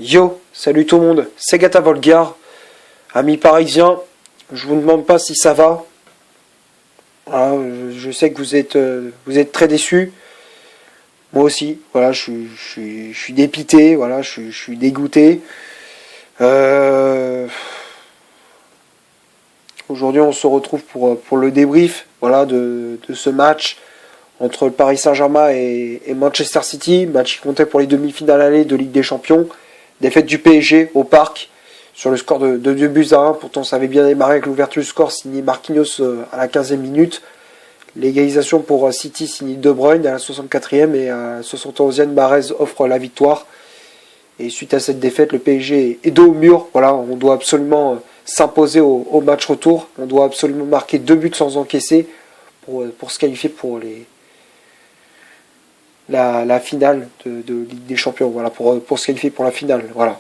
Yo, salut tout le monde, c'est Gata Volgar, amis parisiens, je vous demande pas si ça va. Voilà, je sais que vous êtes très déçus. Moi aussi, voilà, je suis dépité, voilà, je suis dégoûté. Aujourd'hui, on se retrouve pour le débrief, voilà, de ce match entre le Paris Saint-Germain et Manchester City, match qui comptait pour les demi-finales aller de Ligue des Champions. Défaite du PSG au Parc sur le score de 2 buts à 1. Pourtant, ça avait bien démarré avec l'ouverture du score signé Marquinhos à la 15e minute. L'égalisation pour City signé De Bruyne à la 64e et à la 71e, Mahrez offre la victoire. Et suite à cette défaite, le PSG est dos au mur. Voilà, on doit absolument s'imposer au match retour. On doit absolument marquer 2 buts sans encaisser pour se qualifier pour la finale de Ligue des Champions, voilà, pour se qualifier pour la finale, voilà.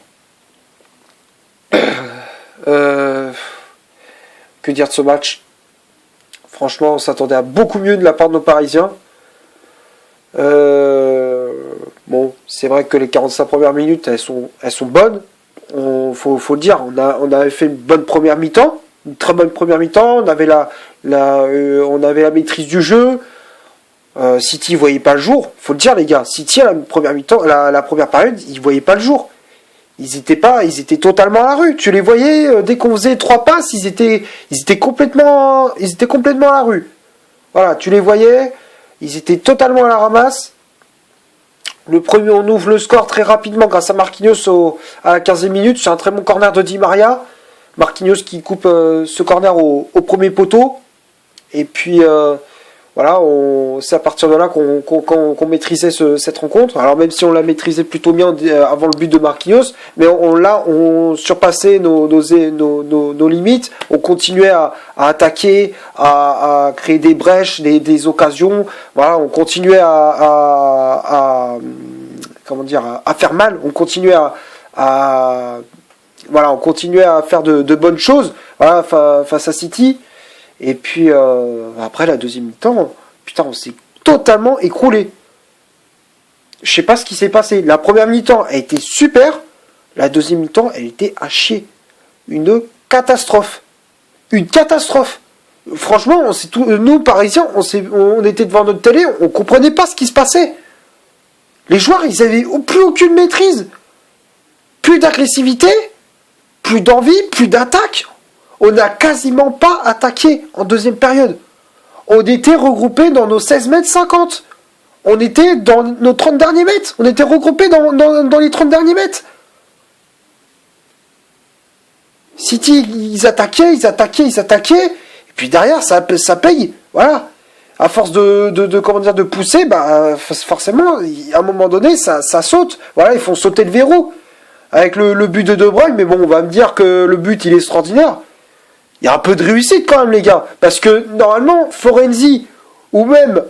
Que dire de ce match? Franchement, on s'attendait à beaucoup mieux de la part de nos Parisiens. Bon, c'est vrai que les 45 premières minutes, elles sont bonnes. Faut le dire, on avait fait une bonne première mi-temps, une très bonne première mi-temps. On avait on avait la maîtrise du jeu. City voyait pas le jour, faut le dire les gars. City à la première mi-temps, la première période, ils voyaient pas le jour. Ils étaient totalement à la rue. Tu les voyais dès qu'on faisait 3 passes, ils étaient complètement à la rue. Voilà, tu les voyais, ils étaient totalement à la ramasse. Le premier, on ouvre le score très rapidement grâce à Marquinhos à la 15e minute. C'est un très bon corner de Di Maria. Marquinhos qui coupe ce corner au premier poteau. Et puis voilà, c'est à partir de là qu'on maîtrisait cette rencontre. Alors même si on l'a maîtrisé plutôt bien avant le but de Marquinhos, mais on surpassait nos limites. On continuait à attaquer, à créer des brèches, des occasions. Voilà, on continuait à faire mal. On continuait on continuait à faire de bonnes choses, voilà, face à City. Et puis après la deuxième mi-temps, putain, on s'est totalement écroulé. Je sais pas ce qui s'est passé. La première mi-temps a été super. La deuxième mi-temps, elle était à chier. Une catastrophe. Une catastrophe. Franchement, nous Parisiens, on était devant notre télé, on comprenait pas ce qui se passait. Les joueurs, ils avaient plus aucune maîtrise. Plus d'agressivité, plus d'envie, plus d'attaque. On n'a quasiment pas attaqué en deuxième période. On était regroupés dans nos 16 mètres 50. On était dans nos 30 derniers mètres. On était regroupés dans les 30 derniers mètres. City, ils attaquaient. Et puis derrière, ça paye. Voilà. À force de pousser, bah, forcément, à un moment donné, ça saute. Voilà, ils font sauter le verrou. Avec le but de De Bruyne, mais bon, on va me dire que le but, il est extraordinaire. Il y a un peu de réussite quand même, les gars. Parce que normalement, Florenzi ou même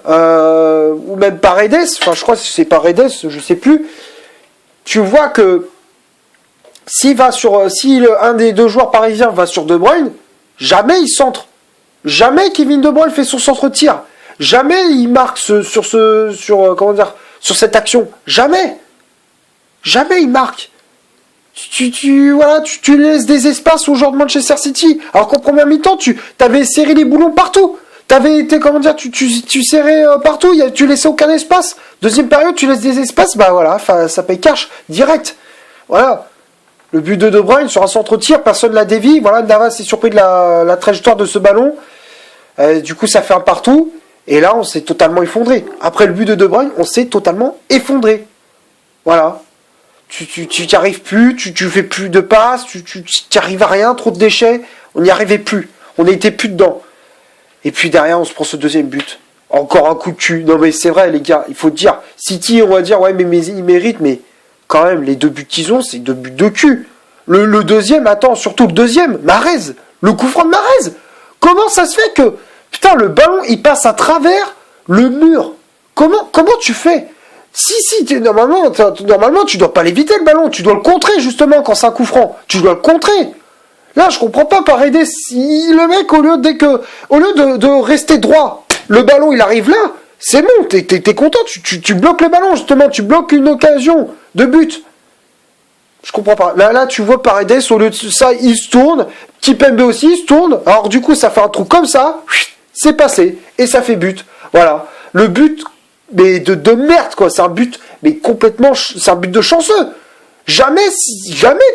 Paredes, enfin je crois que c'est Paredes, je sais plus. Tu vois que si un des deux joueurs parisiens va sur De Bruyne, jamais il centre. Jamais Kevin De Bruyne fait son centre-tir. Jamais il marque sur cette action. Jamais il marque. Tu laisses des espaces aux joueurs de Manchester City. Alors qu'en première mi-temps, tu avais serré les boulons partout. T'avais été, tu serrais partout, tu laissais aucun espace. Deuxième période, tu laisses des espaces, bah voilà, ça paye cash, direct. Voilà. Le but de Bruyne sur un centre-tir, personne l'a dévie. Voilà, Navas est surpris de la trajectoire de ce ballon. Du coup, ça fait un partout. Et là, on s'est totalement effondré. Après le but de Bruyne, on s'est totalement effondré. Voilà. Tu n'y arrives plus, tu fais plus de passes, tu n'y arrives à rien, trop de déchets, on n'y arrivait plus, on n'était plus dedans. Et puis derrière, on se prend ce deuxième but. Encore un coup de cul. Non mais c'est vrai les gars, il faut dire, City, on va dire, ouais mais ils méritent, mais quand même, les 2 buts qu'ils ont, c'est 2 buts de cul. Le deuxième, attends, surtout le deuxième, Mahrez, le coup franc de Mahrez. Comment ça se fait que, putain, le ballon, il passe à travers le mur? Comment tu fais? Si, normalement, tu dois pas l'éviter le ballon, tu dois le contrer justement quand c'est un coup franc. Tu dois le contrer. Là, je comprends pas Paredes. Le mec, au lieu de rester droit, le ballon il arrive là, c'est bon, t'es content, tu bloques le ballon justement, tu bloques une occasion de but. Je comprends pas. Là, tu vois Paredes, au lieu de ça, il se tourne. Kipembe aussi, il se tourne. Alors du coup, ça fait un trou comme ça. C'est passé. Et ça fait but. Voilà. Le but, mais de merde, quoi. C'est un but, mais complètement... C'est un but de chanceux. Jamais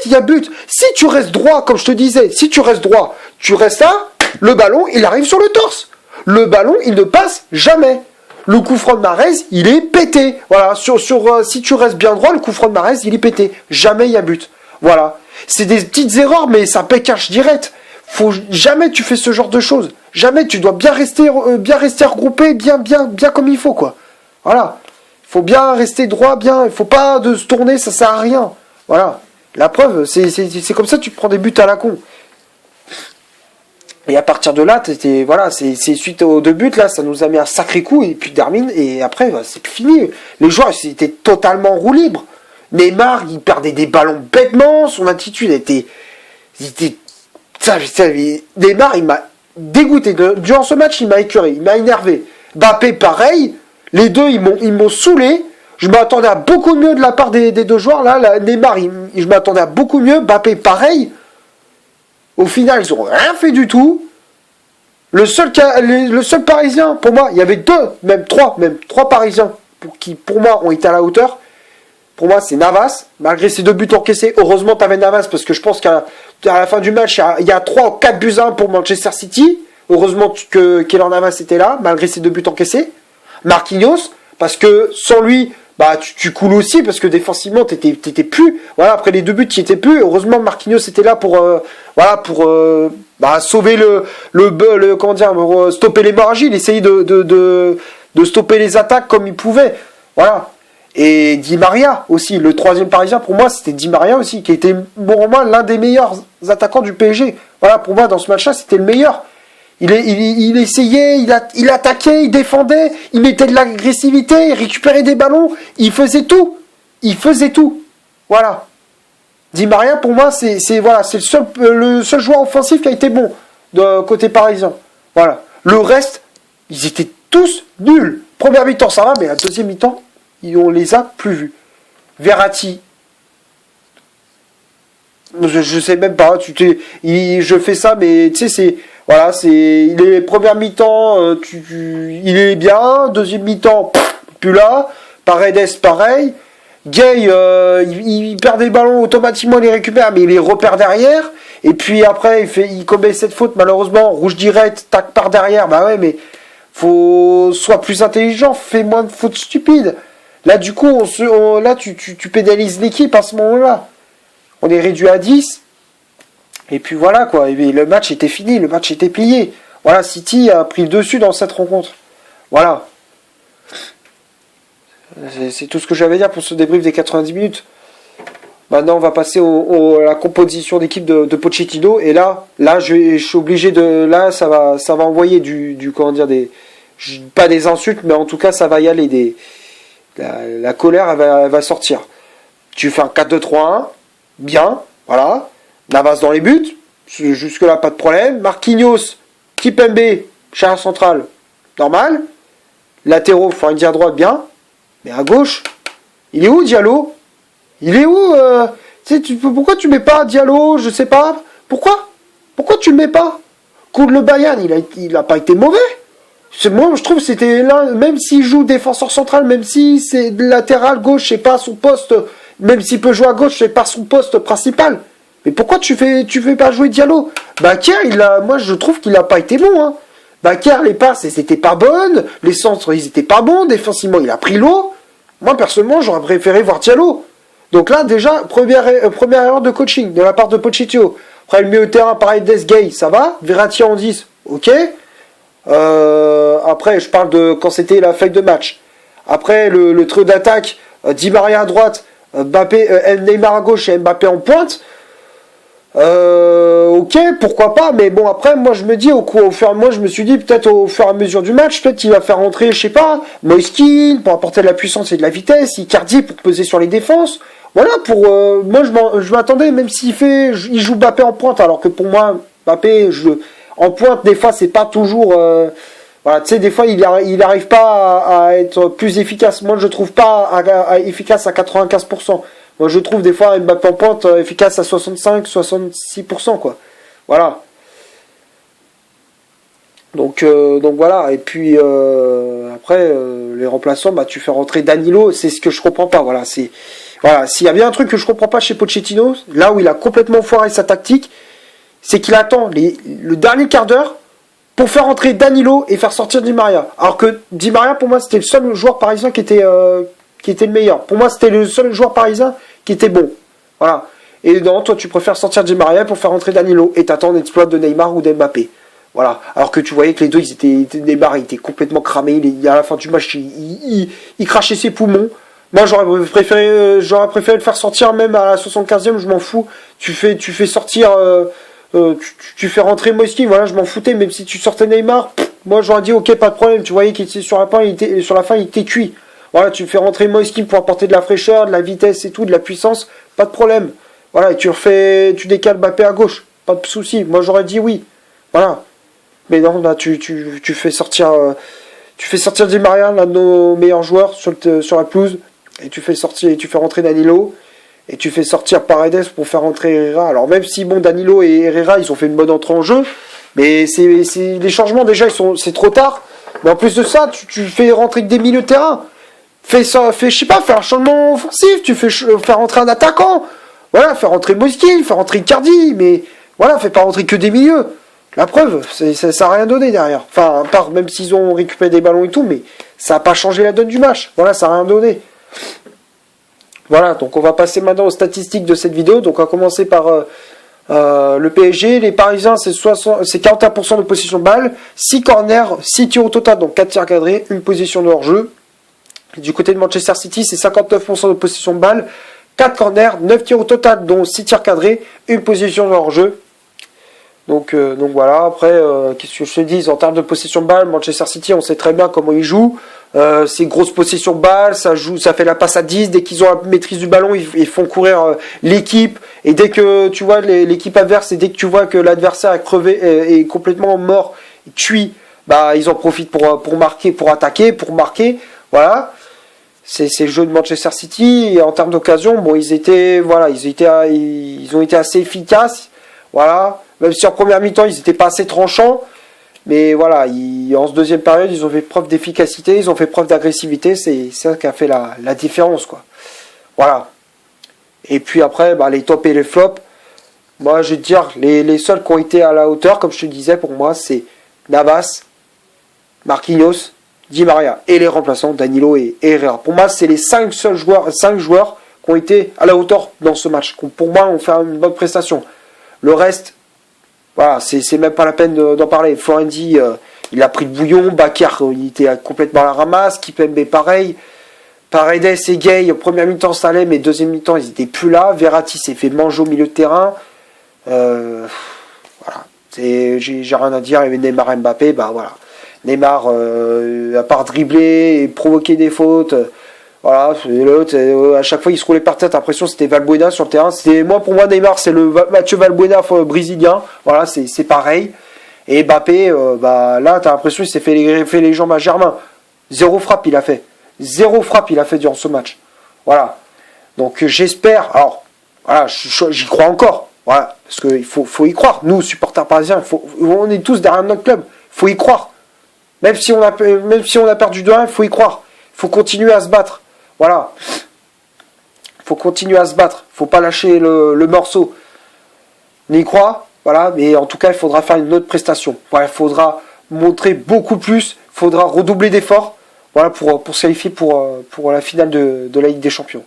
il y a but. Si tu restes droit, comme je te disais, si tu restes droit, tu restes là, le ballon, il arrive sur le torse. Le ballon, il ne passe jamais. Le coup franc de Mahrez, il est pété. Voilà, si tu restes bien droit, le coup franc de Mahrez, il est pété. Jamais il y a but. Voilà. C'est des petites erreurs, mais ça pécache direct. Jamais tu fais ce genre de choses. Jamais tu dois bien rester regroupé, bien comme il faut, quoi. Voilà. Il faut bien rester droit, bien. Il faut pas de se tourner, ça sert à rien. Voilà. La preuve, c'est comme ça que tu te prends des buts à la con. Et à partir de là, voilà, c'est suite aux 2 buts, là, ça nous a mis un sacré coup, et puis Darmin, et après, bah, c'est fini. Les joueurs, ils étaient totalement en roue libre. Neymar, il perdait des ballons bêtement, son attitude était Neymar, il m'a dégoûté. Durant ce match, il m'a écœuré, il m'a énervé. Mbappé, pareil. Les deux, ils m'ont saoulé. Je m'attendais à beaucoup mieux de la part des 2 joueurs. Là, Neymar, je m'attendais à beaucoup mieux. Mbappé, pareil. Au final, ils n'ont rien fait du tout. Le seul Parisien, pour moi, il y avait 2, même 3 Parisiens qui, pour moi, ont été à la hauteur. Pour moi, c'est Navas. Malgré ces 2 buts encaissés, heureusement, tu avais Navas parce que je pense qu'à la fin du match, il y a 3 ou 4 buts à 1 pour Manchester City. Heureusement que Keylor Navas était là, malgré ces 2 buts encaissés. Marquinhos, parce que sans lui, bah tu coules aussi parce que défensivement t'étais plus. Voilà, après les 2 buts, tu étais plus. Heureusement, Marquinhos était là pour sauver comment dire, stopper l'hémorragie. Il essayait de stopper les attaques comme il pouvait. Voilà. Et Di Maria aussi, le 3e Parisien, pour moi, c'était Di Maria aussi, qui était pour moi l'un des meilleurs attaquants du PSG. Voilà, pour moi, dans ce match-là, c'était le meilleur. Il essayait, il attaquait, il défendait, il mettait de l'agressivité, il récupérait des ballons, il faisait tout. Voilà. Di Maria, pour moi, c'est le seul joueur offensif qui a été bon de côté parisien. Voilà. Le reste, ils étaient tous nuls. Première mi-temps, ça va, mais la deuxième mi-temps, on les a plus vus. Verratti, je sais même pas. Je fais ça, mais tu sais, les premières mi-temps, il est bien. Deuxième mi-temps, plus là. Paredes, pareil. Gay, il perd des ballons, automatiquement il les récupère, mais il les repère derrière. Et puis après, il commet cette faute, malheureusement, rouge direct, tac par derrière. Bah ouais, mais sois plus intelligent, fais moins de fautes stupides. Là, du coup, tu pénalises l'équipe à ce moment-là. On est réduit à 10. Et puis voilà, quoi. Et le match était fini, le match était plié. Voilà, City a pris le dessus dans cette rencontre. Voilà. C'est tout ce que j'avais à dire pour ce débrief des 90 minutes. Maintenant, on va passer à la composition d'équipe de Pochettino. Et là, je suis obligé de... Là, ça va envoyer comment dire, pas des insultes, mais en tout cas, ça va y aller. La colère, elle va sortir. Tu fais un 4-2-3-1, bien, voilà. Navas dans les buts, jusque-là, pas de problème. Marquinhos, Kipembe, charge centrale, normal. Latéraux, Frenzy à droite, bien. Mais à gauche, il est où Diallo? Il est où pourquoi tu mets pas Diallo? Je sais pas. Pourquoi tu le mets pas? Contre le Bayern, il a pas été mauvais. Moi, je trouve que c'était là, même s'il joue défenseur central, même si c'est latéral gauche, c'est pas son poste, même s'il peut jouer à gauche, c'est pas son poste principal. Mais pourquoi tu fais pas jouer Diallo? Bakker, moi je trouve qu'il a pas été bon. Hein. Bakker, les passes, elles étaient pas bonnes, les centres, ils étaient pas bons, défensivement, il a pris l'eau. Moi, personnellement, j'aurais préféré voir Diallo. Donc là, déjà, première erreur de coaching de la part de Pochettino. Après, le milieu de terrain, pareil, Desgay, ça va. Verratti en 10, ok. Après, je parle de quand c'était la feuille de match. Après, le trio d'attaque, Di Maria à droite, Neymar à gauche et Mbappé en pointe. Ok, pourquoi pas, mais bon, après, moi je me dis, moi je me suis dit, peut-être au fur et à mesure du match, peut-être qu'il va faire rentrer, je sais pas, Moiskin pour apporter de la puissance et de la vitesse, Icardi pour peser sur les défenses. Voilà, moi je m'attendais, même il joue Mbappé en pointe, alors que pour moi, Mbappé, en pointe, des fois, c'est pas toujours. Voilà, tu sais, des fois, il arrive pas à être plus efficace. Moi, je trouve pas efficace à 95%. Moi, je trouve des fois Mbappé en pointe efficace à 65-66%, quoi. Voilà. Donc voilà. Et puis après, les remplaçants, bah, tu fais rentrer Danilo. C'est ce que je comprends pas. Voilà. Voilà. S'il y a bien un truc que je comprends pas chez Pochettino, là où il a complètement foiré sa tactique, c'est qu'il attend le dernier quart d'heure pour faire rentrer Danilo et faire sortir Di Maria. Alors que Di Maria, pour moi, c'était le seul joueur parisien qui était le meilleur. Pour moi, c'était le seul joueur parisien qui était bon. Voilà. Et non, toi, tu préfères sortir Di Maria pour faire rentrer Danilo et t'attends l'exploit de Neymar ou d'Mbappé. Voilà. Alors que tu voyais que les deux, Neymar, il était complètement cramé. À la fin du match, il crachait ses poumons. Moi, j'aurais préféré le faire sortir même à la 75e, je m'en fous. Tu fais sortir... tu fais rentrer Moiskin, voilà, je m'en foutais, même si tu sortais Neymar, moi j'aurais dit ok, pas de problème, tu voyais qu'il était sur la fin, il était cuit. Voilà, tu fais rentrer Moiskin pour apporter de la fraîcheur, de la vitesse et tout, de la puissance, pas de problème. Voilà, et tu décales Mbappé à gauche, pas de souci. Moi j'aurais dit oui. Voilà. Mais non, là tu fais sortir Di Maria, l'un de nos meilleurs joueurs sur la pelouse, et tu fais rentrer Danilo. Et tu fais sortir Paredes pour faire rentrer Herrera. Alors même si bon, Danilo et Herrera, ils ont fait une bonne entrée en jeu, mais les changements déjà, c'est trop tard. Mais en plus de ça, tu fais rentrer que des milieux de terrain. Fais je sais pas, fais un changement offensif. Tu fais faire rentrer un attaquant. Voilà, fais rentrer Moiskin, fais rentrer Icardi, mais voilà, fais pas rentrer que des milieux. La preuve, ça a rien donné derrière. Enfin, à part même s'ils ont récupéré des ballons et tout, mais ça a pas changé la donne du match. Voilà, ça a rien donné. Voilà, donc on va passer maintenant aux statistiques de cette vidéo. Donc on va commencer par le PSG. Les Parisiens, c'est 41% de possession de balle, 6 corners, 6 tirs au total, donc 4 tirs cadrés, une position de hors-jeu. Du côté de Manchester City, c'est 59% de possession de balle, 4 corners, 9 tirs au total, dont 6 tirs cadrés, une position de hors-jeu. Donc voilà, après, qu'est-ce que je te dis, en termes de possession de balle, Manchester City, on sait très bien comment ils jouent. C'est grosse possession de balle, ça fait la passe à 10, dès qu'ils ont la maîtrise du ballon, ils font courir l'équipe, et dès que tu vois l'équipe adverse, et dès que tu vois que l'adversaire est crevé, est complètement mort, cuit, bah ils en profitent pour marquer, pour attaquer, pour marquer, voilà. C'est le jeu de Manchester City, et en termes d'occasion, bon, ils ont été assez efficaces, voilà. Même si en première mi-temps, ils n'étaient pas assez tranchants. Mais voilà, en ce deuxième période, ils ont fait preuve d'efficacité, ils ont fait preuve d'agressivité. C'est ça qui a fait la différence, quoi. Voilà. Et puis après, bah, les tops et les flops. Moi, je vais te dire, les seuls qui ont été à la hauteur, comme je te disais, pour moi, c'est Navas, Marquinhos, Di Maria. Et les remplaçants, Danilo et Herrera. Pour moi, c'est les 5 joueurs qui ont été à la hauteur dans ce match. Qui, pour moi, ont fait une bonne prestation. Le reste... Voilà, c'est même pas la peine d'en parler. Florenzi, il a pris le bouillon. Bakar, il était complètement à la ramasse. Kipembe, pareil. Paredes et Gay, en première mi-temps, ça allait, mais deuxième mi-temps, ils étaient plus là. Verratti s'est fait manger au milieu de terrain. Voilà. J'ai rien à dire. Et Neymar et Mbappé, bah voilà. Neymar, à part dribbler et provoquer des fautes... Voilà, l'autre, à chaque fois il se roulait par terre, t'as l'impression que c'était Valbuena sur le terrain. Pour moi, Neymar, c'est le Mathieu Valbuena brésilien. Voilà, c'est pareil. Et Mbappé, bah là, t'as l'impression qu'il s'est fait les jambes à Germain. Zéro frappe, il a fait durant ce match. Voilà. Donc j'espère. Alors, voilà, j'y crois encore. Voilà, parce qu'il faut y croire. Nous, supporters parisiens, on est tous derrière notre club. Il faut y croire. Même si on a perdu 2-1, il faut y croire. Il faut continuer à se battre. Voilà. Faut continuer à se battre. Faut pas lâcher le morceau. On y croit. Voilà. Mais en tout cas, il faudra faire une autre prestation. Voilà, il faudra montrer beaucoup plus. Il faudra redoubler d'efforts. Voilà, pour se qualifier pour la finale de la Ligue des Champions.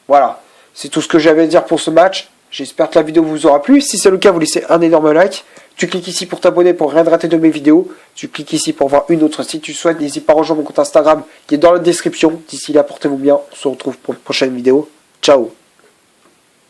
Voilà. C'est tout ce que j'avais à dire pour ce match. J'espère que la vidéo vous aura plu. Si c'est le cas, vous laissez un énorme like. Tu cliques ici pour t'abonner pour rien rater de mes vidéos. Tu cliques ici pour voir une autre si tu souhaites. N'hésite pas à rejoindre mon compte Instagram qui est dans la description. D'ici là, portez-vous bien. On se retrouve pour une prochaine vidéo. Ciao.